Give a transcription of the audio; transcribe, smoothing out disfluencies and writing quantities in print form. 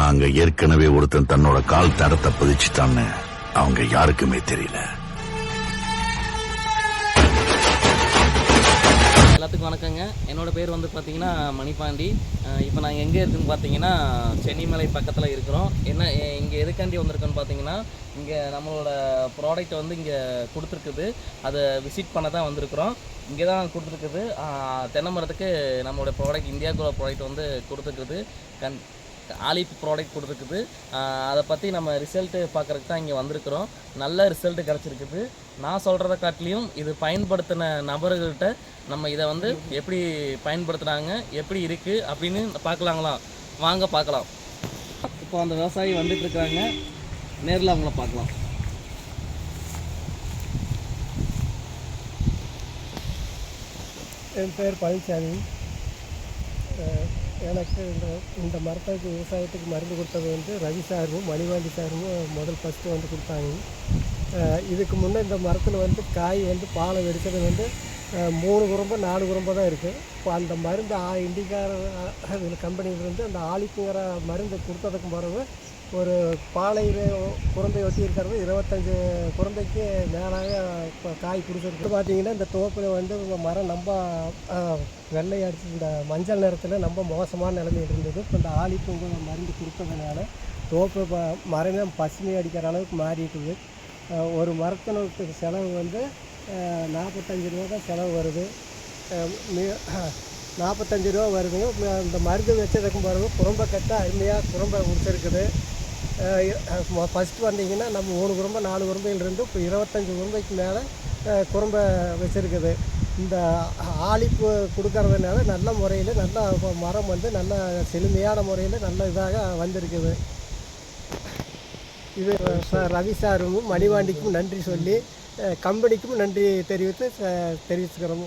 அங்க ஏற்கனவே ஒருத்தன் தன்னோட கால் தடத்தை பதிச்சுட்டான்னு அவங்க யாருக்குமே தெரியல. எல்லாத்துக்கும் வணக்கங்க. என்னோட பேர் வந்து பார்த்தீங்கன்னா மணிபாண்டி. இப்போ நாங்கள் எங்கே இருக்குதுன்னு பார்த்தீங்கன்னா சென்னிமலை பக்கத்தில் இருக்கிறோம். என்ன இங்கே எதுக்காண்டி வந்திருக்கோன்னு பார்த்தீங்கன்னா, இங்கே நம்மளோட ப்ராடக்ட் வந்து இங்கே கொடுத்துருக்குது. அதை விசிட் பண்ண தான் வந்திருக்கிறோம். இங்கே தான் கொடுத்துருக்குது. தென்னை மரத்துக்கு நம்மளோட ப்ராடக்ட் இந்தியாவுக்குள்ள ப்ராடக்ட் வந்து கொடுத்துருக்குது. ஆலிப் ப்ராடக்ட் கொடுத்துருக்குது. அதை பற்றி நம்ம ரிசல்ட்டு பார்க்குறதுக்கு தான் இங்கே வந்திருக்கிறோம். நல்ல ரிசல்ட்டு கிடச்சிருக்குது. நான் சொல்கிறத காட்டிலையும் இது பயன்படுத்தின நபர்கள்கிட்ட நம்ம இதை வந்து எப்படி பயன்படுத்துகிறாங்க, எப்படி இருக்குது அப்படின்னு பார்க்கலாங்களா? வாங்க பார்க்கலாம். இப்போ அந்த விவசாயி வந்துட்டுருக்குறாங்க, நேரில் அவங்கள பார்க்கலாம். என் பேர் பழனிசாமி. எனக்கு இந்த மரத்துக்கு விவசாயத்துக்கு மருந்து கொடுத்தது வந்து ரவி சாரும் மணிவாண்டி சாரும் முதல் ஃபஸ்ட்டு வந்து கொடுத்தாங்க. இதுக்கு முன்னே இந்த மரத்தில் வந்து காய் வந்து பாலை வெடிக்கிறது வந்து 3 குரம்போ 4 குரம்போ தான் இருக்குது. இப்போ அந்த மருந்து இண்டிகார கம்பெனியிலேருந்து அந்த ஆலிப்புங்கிற மருந்து கொடுத்ததுக்கு பிறகு ஒரு பாலை குரம்பை ஒட்டி இருக்கிறது 25 குரம்பைக்கு மேலாக இப்போ காய் கொடுத்துருக்கு. பார்த்தீங்கன்னா இந்த தோப்பில் வந்து மரம் ரொம்ப வெள்ளை அடிச்சு இந்த மஞ்சள் நிறத்தில் ரொம்ப மோசமான நிலைமையில் இருந்தது. இப்போ இந்த ஆலிப்புங்க மருந்து கொடுத்ததுனால தோப்பு மரமே பசுமை அடிக்கிற அளவுக்கு மாறிட்டுது. ஒரு மரத்தினுக்கு செலவு வந்து 45 ரூபா தான் செலவு வருது. 45 ரூபா வருதுங்க. இந்த மருந்து வச்சதுக்கும் பிறகு குரம்பை கட்ட அருமையாக குரம்பை முடிச்சிருக்குது. ஃபஸ்ட்டு வந்தீங்கன்னா நம்ம 3 குரம்பை 4 குரம்பையிலிருந்து இப்போ 25 குரம்பைக்கு மேலே குரம்பை வச்சுருக்குது. இந்த ஆலிப்பு கொடுக்கறதுனால நல்ல முறையில் நல்ல மரம் வந்து நல்ல செழுமையான முறையில் நல்ல இதாக வந்திருக்குது. இது ரவி சாரும் மணிவாண்டிக்கும் நன்றி சொல்லி கம்பெனிக்கும் நன்றி தெரிவித்துக்கிறோம்.